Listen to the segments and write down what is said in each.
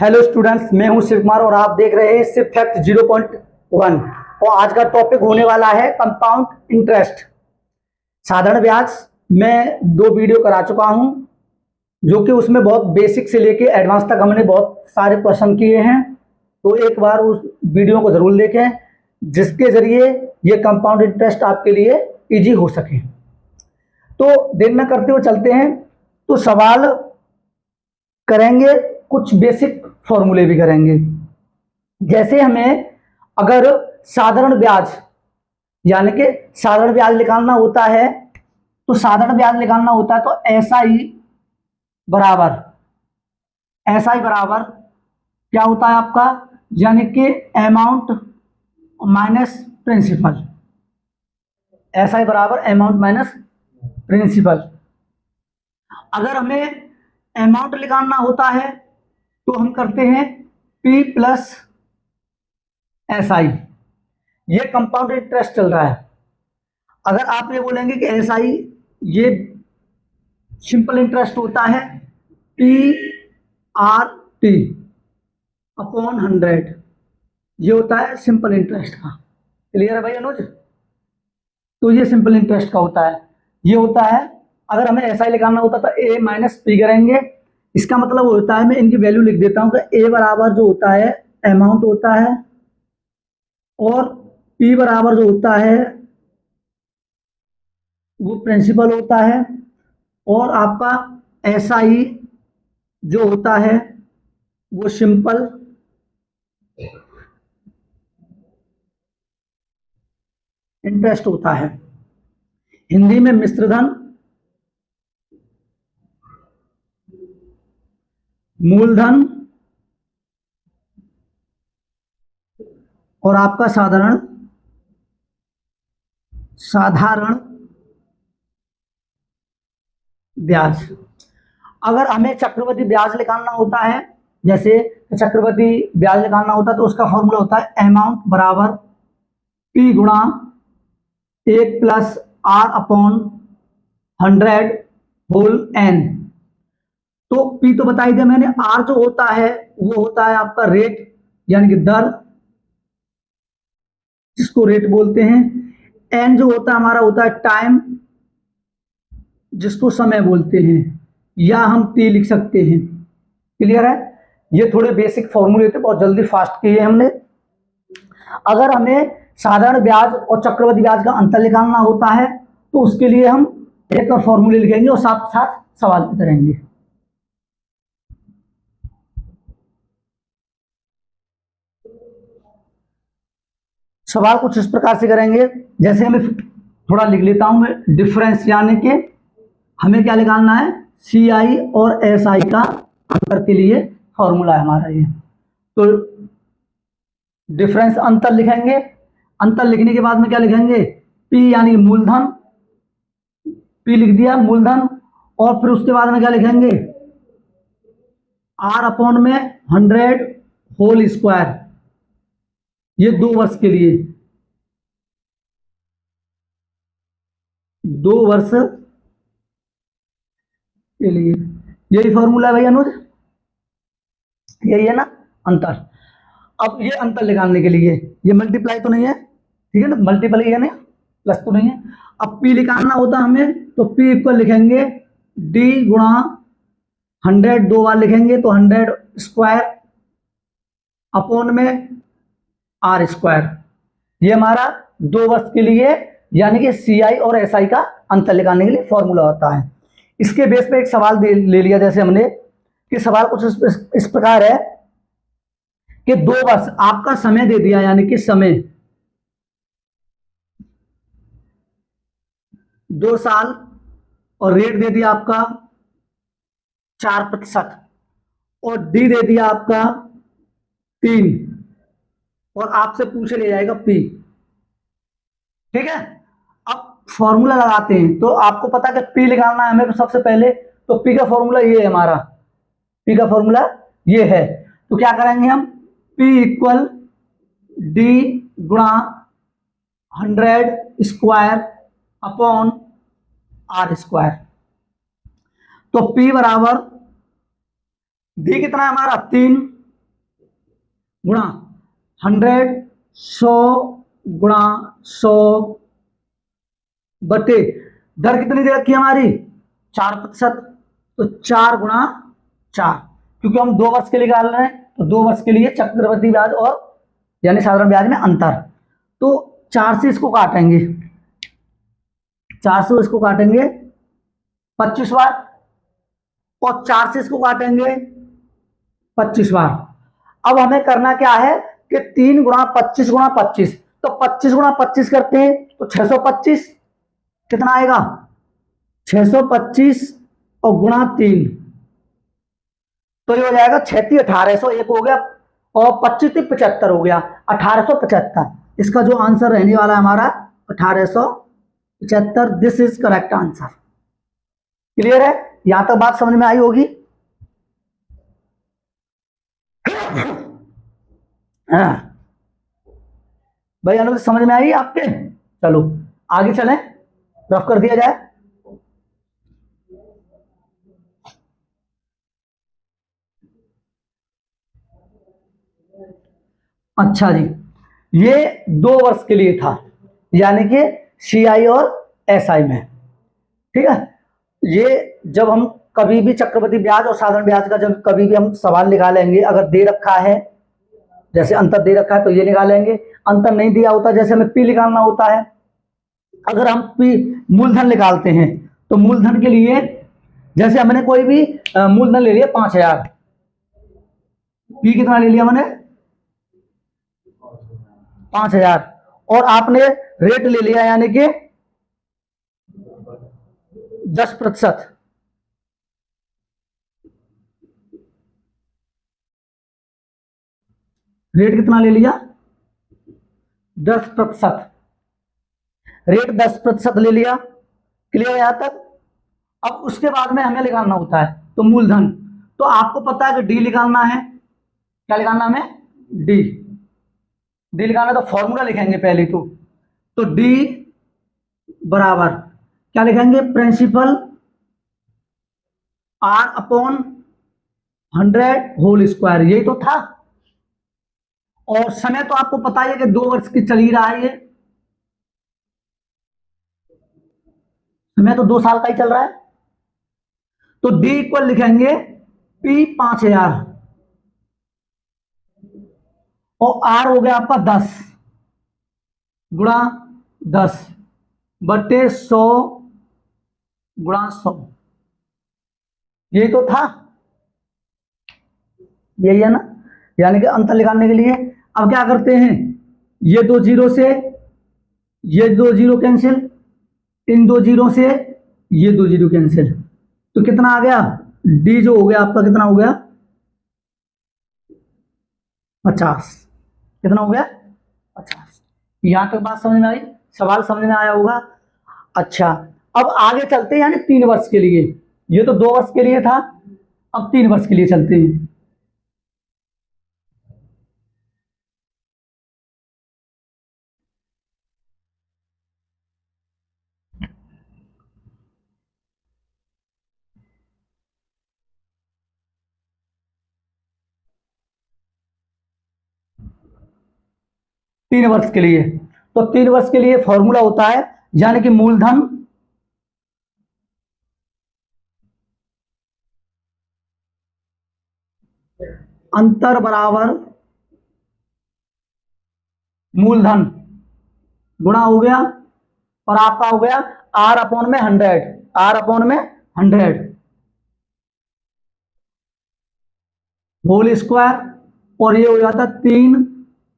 Hello students, मैं हूं शिव कुमार और आप देख रहे हैं सिर्फ फैक्ट 0.1। और आज का टॉपिक होने वाला है कंपाउंड इंटरेस्ट, साधारण ब्याज। मैं 2 वीडियो करा चुका हूं जो कि उसमें बहुत बेसिक से लेके एडवांस तक हमने बहुत सारे क्वेश्चन किए हैं। तो एक बार उस वीडियो को जरूर देखें जिसके जरिए ये कंपाउंड इंटरेस्ट आपके लिए इजी हो सके। तो देर न करते हुए चलते हैं। तो सवाल करेंगे, कुछ बेसिक फॉर्मूले भी करेंगे। जैसे हमें अगर साधारण ब्याज यानी कि साधारण ब्याज निकालना होता है, तो साधारण ब्याज निकालना होता है तो एसआई बराबर क्या होता है आपका, यानी कि अमाउंट माइनस प्रिंसिपल। एसआई बराबर अमाउंट माइनस प्रिंसिपल। अगर हमें अमाउंट निकालना होता है तो हम करते हैं P प्लस SI। ये कंपाउंड इंटरेस्ट चल रहा है। अगर आप ये बोलेंगे कि SI ये सिंपल इंटरेस्ट होता है PRT अपॉन 100, ये होता है सिंपल इंटरेस्ट का। क्लियर है भाई अनुज? तो ये सिंपल इंटरेस्ट का होता है, ये होता है। अगर हमें SI निकालना होता तो A माइनस P करेंगे। इसका मतलब होता है, मैं इनकी वैल्यू लिख देता हूं कि A बराबर जो होता है अमाउंट होता है और P बराबर जो होता है वो प्रिंसिपल होता है और आपका SI जो होता है वो सिंपल इंटरेस्ट होता है। हिंदी में मिश्रधन, मूलधन और आपका साधारण ब्याज। अगर हमें चक्रवृद्धि ब्याज निकालना होता है, जैसे चक्रवृद्धि ब्याज निकालना होता है तो उसका फॉर्मूला होता है अमाउंट बराबर P गुणा 1 plus R upon 100 whole N। तो P तो बता ही दिया मैंने। R जो होता है वो होता है आपका रेट यानी कि दर, जिसको रेट बोलते हैं। N जो होता है हमारा होता है टाइम, जिसको समय बोलते हैं, या हम T लिख सकते हैं। क्लियर है? ये थोड़े बेसिक फॉर्मूले थे, बहुत जल्दी फास्ट किए हमने। अगर हमें साधारण ब्याज और चक्रवृद्धि ब्याज का अंतर निकालना होता है तो उसके लिए हम एक और फॉर्मूले लिखेंगे और साथ साथ सवाल भी करेंगे। सवाल कुछ इस प्रकार से करेंगे, जैसे हमें थोड़ा लिख लेता हूं मैं, डिफरेंस यानी कि हमें क्या निकालना है, CI और SI का अंतर के लिए फॉर्मूला है हमारा ये। तो डिफरेंस अंतर लिखेंगे। अंतर लिखने के बाद में क्या लिखेंगे, P यानी मूलधन, P लिख दिया मूलधन। और फिर उसके बाद में क्या लिखेंगे, R अपॉन में 100 होल स्क्वायर, ये 2 वर्ष के लिए, 2 वर्ष के लिए। यही फॉर्मूला है भैया अनुज, यही है ना अंतर। अब ये अंतर निकालने के लिए ये मल्टीप्लाई तो नहीं है, ठीक है ना, मल्टीप्लाई है ना, प्लस तो नहीं है। अब P निकालना होता हमें तो P इक्वल लिखेंगे D गुणा 100, 2 बार लिखेंगे तो 100 स्क्वायर अपॉन में R स्क्वायर। ये हमारा 2 वर्ष के लिए यानी कि CI और SI का अंतर निकालने के लिए फॉर्मूला होता है। इसके बेस पे एक सवाल ले लिया जैसे हमने, कि सवाल कुछ इस प्रकार है कि 2 वर्ष आपका समय दे दिया, यानी कि समय 2 साल, और रेट दे दिया आपका 4% और डी दे दिया आपका 3, और आपसे पूछे ले जाएगा P। ठीक है? अब फॉर्मूला लगाते हैं तो आपको पता है कि P निकालना है हमें तो सबसे पहले, तो P का फॉर्मूला ये है हमारा, P का फॉर्मूला ये है। तो क्या करेंगे हम, P इक्वल D गुणा 100 स्क्वायर अपॉन R स्क्वायर। तो P बराबर D कितना है हमारा 3 गुणा 100, 100 गुणा 100 बटे दर कितनी दे रखी है हमारी 4%, तो 4 गुणा 4, क्योंकि हम 2 वर्ष के लिए निकाल रहे हैं तो 2 वर्ष के लिए चक्रवृद्धि ब्याज और यानी साधारण ब्याज में अंतर। तो 4 से इसको काटेंगे, 4 से इसको काटेंगे 25 बार, और 4 से इसको काटेंगे 25 बार। अब हमें करना क्या है कि 3 गुणा 25 गुणा 25, तो 25 गुणा 25 करते हैं तो 625, कितना आएगा 625 और गुणा 3, तो ये हो जाएगा 36 1801 हो गया, और 25 75 हो गया 1875। इसका जो आंसर रहने वाला है हमारा 1875। This is correct answer. Clear है, यहां तक बात समझ में आई होगी। भाई अनुज समझ में आई आपके? चलो आगे चलें, रफ कर दिया जाए। अच्छा जी, ये 2 वर्ष के लिए था, यानी कि सीआई और एसआई में। ठीक है, ये जब हम कभी भी चक्रवृद्धि ब्याज और साधारण ब्याज का जब कभी भी हम सवाल निकालेंगे, अगर दे रखा है जैसे अंतर दे रखा है तो ये निकालेंगे, अंतर नहीं दिया होता जैसे हमें पी निकालना होता है। अगर हम पी मूलधन निकालते हैं तो मूलधन के लिए जैसे हमने कोई भी मूलधन ले लिया 5000, पी कितना ले लिया मैंने 5000, और आपने रेट ले लिया यानी कि 10%। रेट कितना ले लिया 10%, रेट 10% ले लिया। क्लियर यहां तक? अब उसके बाद में हमें निकालना होता है तो मूलधन, तो आपको पता है कि डी निकालना है। क्या निकालना हमें? डी। डी निकालना तो फॉर्मूला लिखेंगे पहले तो डी बराबर क्या लिखेंगे? Principal R upon 100 whole square, यही तो था। और समय तो आपको पता ही है कि 2 वर्ष की चल ही रहा है, ये समय तो 2 साल का ही चल रहा है। तो डी इक्वल लिखेंगे पी 5000 और आर हो गया आपका 10 गुणा 10 बटे 100 गुणा 100, यही तो था, यही है ना। यानी कि अंतर निकालने के लिए अब क्या करते हैं, ये 2 जीरो से ये 2 जीरो कैंसिल, इन 2 जीरो से ये 2 जीरो कैंसिल, तो कितना आ गया? डी जो हो गया आपका कितना हो गया 50। कितना हो गया 50। यहां तक बात समझ में आई, सवाल समझ में आया होगा। अच्छा, अब आगे चलते हैं, यानी 3 वर्ष के लिए। ये तो 2 वर्ष के लिए था, अब 3 वर्ष के लिए चलते हैं। तीन वर्ष के लिए, तो 3 वर्ष के लिए फॉर्मूला होता है, यानी कि मूलधन अंतर बराबर मूलधन गुणा हो गया, और आपका हो गया आर अपॉन में 100, आर अपॉन में 100 होल स्क्वायर, और ये हो जाता 3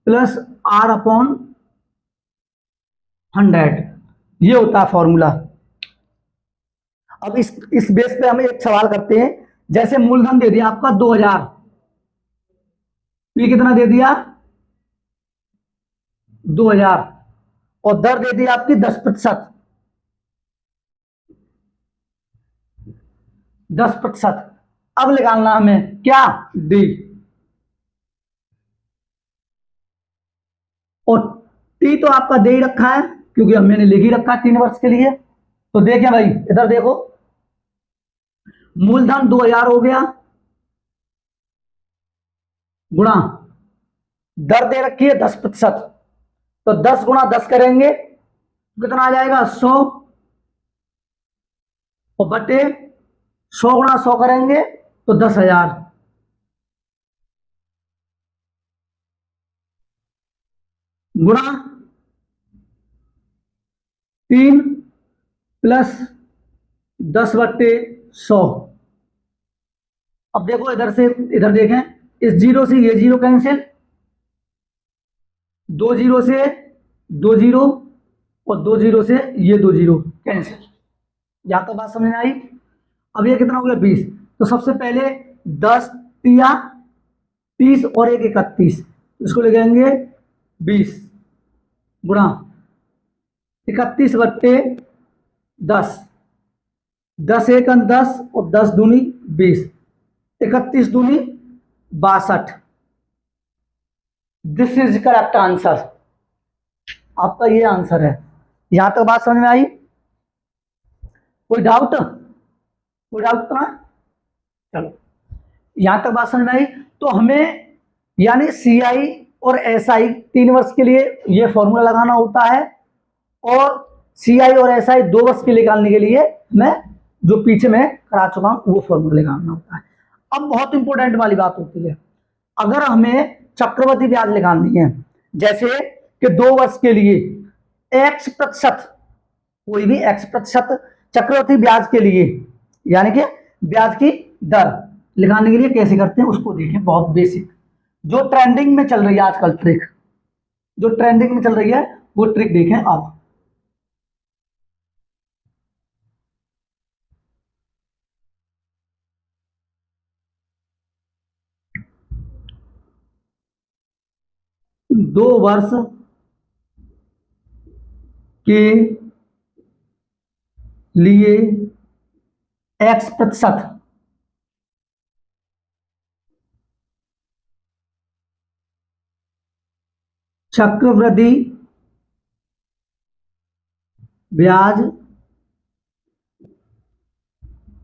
प्लस आर अपॉन 100, ये होता है फॉर्मूला। अब इस बेस पे हम एक सवाल करते हैं, जैसे मूलधन दे दिया आपका 2000, पी कितना दे दिया 2000, और दर दे दी आपकी 10%, 10%। अब निकालना हमें क्या? डी। और टी तो आपका दे ही रखा है क्योंकि हमने लिख ही रखा है 3 वर्ष के लिए। तो देखें भाई, इधर देखो, मूलधन 2000 हो गया गुणा दर दे रखी है 10%, तो 10 गुणा 10 करेंगे तो कितना आ जाएगा 100, और बटे 100 गुणा 100 करेंगे तो 10,000, गुणा 3 प्लस 10/100। अब देखो इधर से इधर देखें, इस जीरो से ये जीरो कैंसिल, 2 जीरो से 2 जीरो, और 2 जीरो से ये 2 जीरो कैंसिल। या तो बात समझ में आई। अब ये कितना हो गया 20, तो सबसे पहले 10 तिया 30 और 1 31, इसको लिखेंगे 20 गुणा 31/10, 10 एक 10 और 10 दूनी 20, 31 दूनी 62। दिस इज करेक्ट आंसर, आपका ये आंसर है। यहां तक बात समझ में आई? कोई डाउट? कोई डाउट तो ना? चलो, यहां तक बात समझ में आई। तो हमें यानी CI और SI 3 वर्ष के लिए ये फॉर्मूला लगाना होता है, और CI और SI 2 वर्ष के लिए निकालने के लिए मैं जो पीछे मैं करा चुका हूं वो फॉर्मूला लगाना होता है। अब बहुत इंपॉर्टेंट वाली बात होती है, अगर हमें चक्रवृद्धि ब्याज निकालनी है, जैसे कि 2 वर्ष के लिए X%, कोई भी X% चक्रवृद्धि ब्याज के लिए, यानी कि ब्याज की दर निकालने के लिए कैसे करते हैं उसको देखें। बहुत बेसिक, जो ट्रेंडिंग में चल रही है आजकल ट्रिक, जो ट्रेंडिंग में चल रही है वो ट्रिक देखें आप। दो वर्ष के लिए X% चक्रवृद्धि ब्याज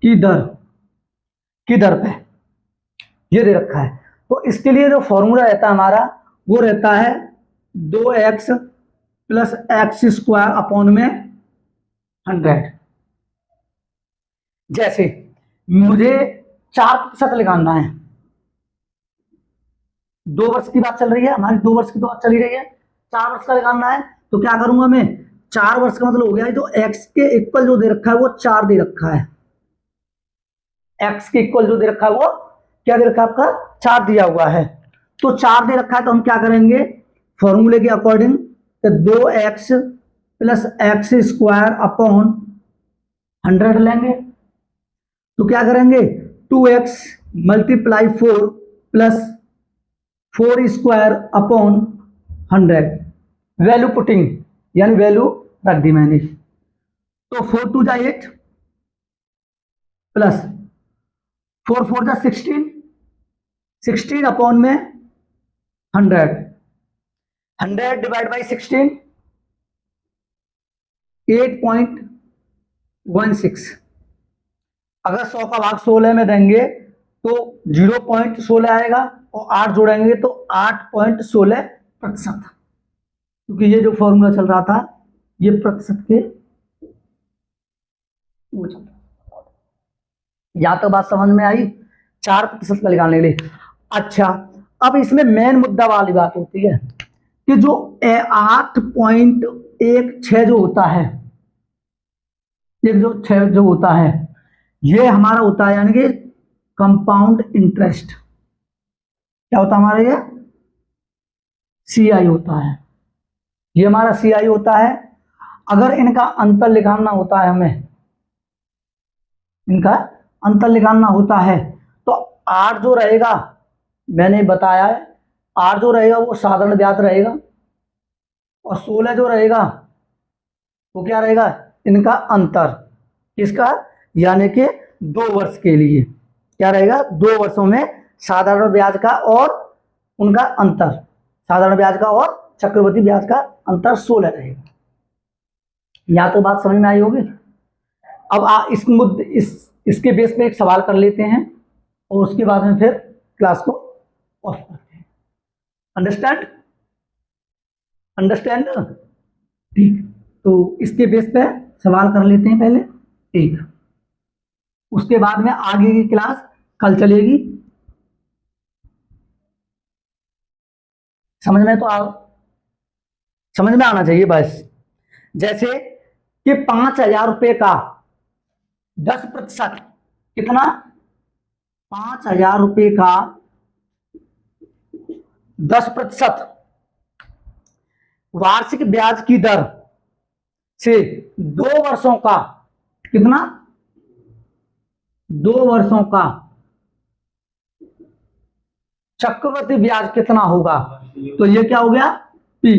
की दर पे ये दे रखा है। तो इसके लिए जो फॉर्मूला रहता है हमारा वो रहता है 2x प्लस x² अपॉन में 100। जैसे मुझे 4% निकालना है, 2 वर्ष की बात चल रही है हमारी, 2 वर्ष की तो बात चली रही है, 4 वर्ष का निकालना है, तो क्या करूंगा मैं, 4 वर्ष का मतलब हो गया जो x के इक्वल जो दे रखा है वो 4 दे रखा है, x के इक्वल जो दे रखा है वो क्या दे रखा है आपका 4 दिया हुआ है। तो 4 दे रखा है तो हम क्या करेंगे फॉर्मूले के अकॉर्डिंग, तो 2x प्लस x² अपॉन 100 लेंगे। तो क्या करेंगे 2x multiply 4 plus 4² upon 100, value putting यानी वैल्यू रख दी मैंने। तो 4 2 जा 8 प्लस 4 4 जा 16, 16 अपॉन में 100, 100 डिवाइड बाई 16 8.16। अगर 100 का भाग 16 में देंगे तो 0.16 आएगा, और 8 जोड़ेंगे तो 8.16%, क्योंकि ये जो फॉर्मूला चल रहा था ये प्रतिशत के वो चल रहा। या तो बात समझ में आई 4% का निकालने के लिए। अच्छा, अब इसमें मेन मुद्दा वाली बात होती है कि जो 8.16 जो होता है, ये जो 6 जो होता है ये हमारा होता है यानी कि कंपाउंड इंटरेस्ट। क्या होता है हमारा ये CI होता है, ये हमारा CI होता है। अगर इनका अंतर निकालना होता है, हमें इनका अंतर निकालना होता है तो 8 जो रहेगा मैंने बताया है, 8 जो रहेगा वो साधारण ब्याज रहेगा, और 16 जो रहेगा वो क्या रहेगा इनका अंतर। किसका? यानी कि 2 वर्ष के लिए क्या रहेगा 2 वर्षों में साधारण ब्याज का और उनका अंतर, साधारण ब्याज का और चक्रवृद्धि ब्याज का अंतर 16 रहेगा। या तो बात समझ में आई होगी। अब इसके बेस पे एक सवाल कर लेते हैं और उसके बाद में फिर क्लास को ऑफ करते हैं। Understand, understand. ठीक, तो इसके बेस पे सवाल कर लेते हैं पहले एक, उसके बाद में आगे की क्लास कल चलेगी। समझ में तो समझ में आना चाहिए बस। जैसे कि 5,000 रुपए का 10%, कितना, 5,000 रुपए का 10% वार्षिक ब्याज की दर से 2 वर्षों का, कितना, 2 वर्षों का चक्रवृद्धि ब्याज कितना होगा, तो ये क्या हो गया, पी।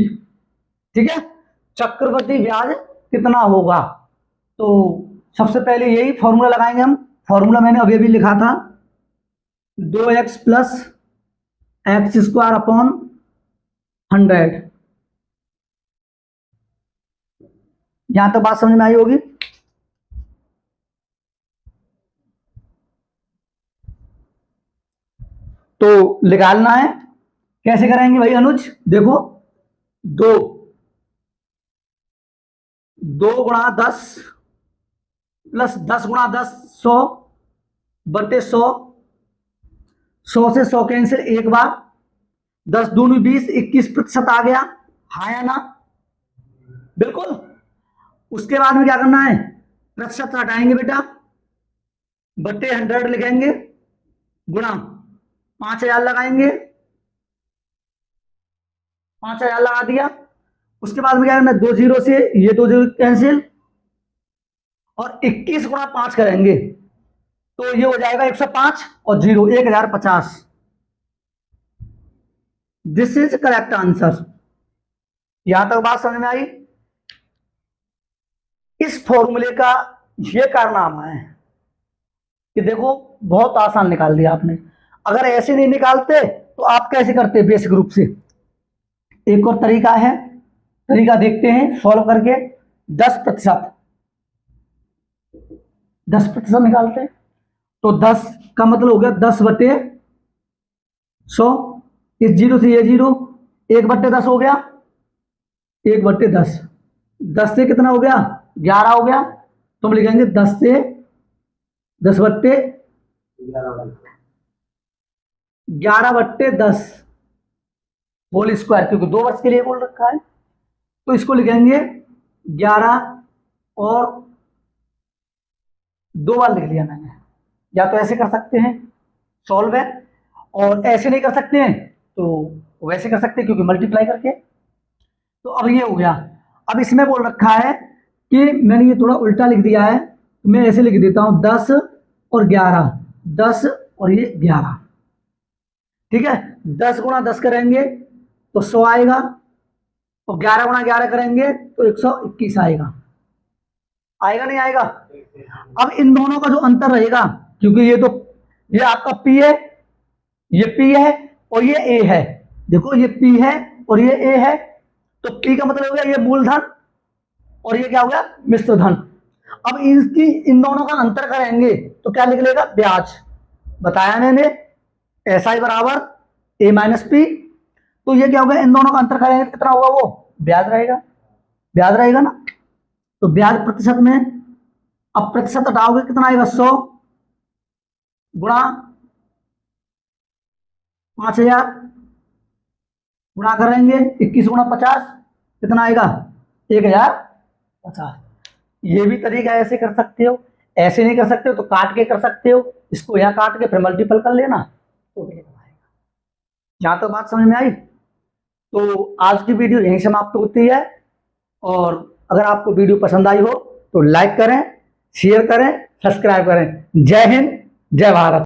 ठीक है, चक्रवृद्धि ब्याज कितना होगा, तो सबसे पहले यही फॉर्मूला लगाएंगे हम। फॉर्मूला मैंने अभी अभी लिखा था, 2x plus x square upon 100। यहां तक बात समझ में आई होगी। तो निकालना है, कैसे करेंगे भाई अनुज, देखो, 2 गुणा 10 प्लस 10 गुणा 10 100 बटे 100, 100 से 100 कैंसिल एक बार, 10 दूनी 20, 21% आ गया, हाँ या ना, बिल्कुल। उसके बाद में क्या करना है, प्रतिशत हटाएंगे बेटा, बटे 100 लिखेंगे, गुणा 5,000 लगाएंगे, 5,000 लगा दिया। उसके बाद में क्या करना है, 2 जीरो से ये 2 जीरो कैंसिल, और 21 गुणा 5 करेंगे तो ये हो जाएगा 105 और 0 1050। This is correct answer. यहां तक बात समझ में आई। इस फॉर्मूले का ये कारनामा है कि देखो बहुत आसान निकाल दिया आपने। अगर ऐसे नहीं निकालते तो आप कैसे करते बेसिक रूप से। एक और तरीका है, तरीका देखते हैं सॉल्व करके। 10% निकालते तो 10 का मतलब हो गया 10 बटे 100, इस 0 से ये 0, 1 बटे 10 हो गया, 1 बटे 10, 10 से कितना हो गया 11 हो गया, तो हम लिखेंगे 10 से 10 बट्टे 11 बट्टे 10 होल स्क्वायर, क्योंकि 2 वर्ष के लिए बोल रखा है, तो इसको लिखेंगे 11 और 2 बार लिख लिया मैंने। या तो ऐसे कर सकते हैं सॉल्व है, और ऐसे नहीं कर सकते हैं तो वैसे कर सकते हैं क्योंकि मल्टीप्लाई करके। तो अब ये हो गया। अब इसमें बोल रखा है कि मैंने ये थोड़ा उल्टा लिख दिया है, तो मैं ऐसे लिख देता हूं 10 और 11, 10 और ये 11। ठीक है, 10 गुणा 10 करेंगे तो 100 आएगा, और 11 गुणा 11 करेंगे तो 121 आएगा। आएगा नहीं आएगा। अब इन दोनों का जो अंतर रहेगा, क्योंकि ये आपका P है, ये P है और ये A है। देखो ये P है और ये A है, तो P का मतलब हो गया ये मूलधन और ये क्या हो गया मिश्र धन। अब इन दोनों का अंतर करेंगे तो क्या निकलेगा, ब्याज। बताया मैंने SI बराबर A माइनस P। तो ये क्या होगा, इन दोनों का अंतर करेंगे कितना होगा, वो ब्याज रहेगा, ब्याज रहेगा ना। तो ब्याज प्रतिशत में, अब प्रतिशत हटाओगे कितना आएगा, 100 गुणा 5,000 गुणा करेंगे 21 गुणा 50 कितना आएगा 1,050। ये भी तरीका ऐसे कर सकते हो, ऐसे नहीं कर सकते हो तो काट के कर सकते हो, इसको यहां काट के फिर मल्टीपल कर लेना तो भी निकल आएगा। जहां तक बात समझ में आई, तो आज की वीडियो यहीं समाप्त होती है। और अगर आपको वीडियो पसंद आई हो तो लाइक करें, शेयर करें, सब्सक्राइब करें। जय हिंद, जय भारत।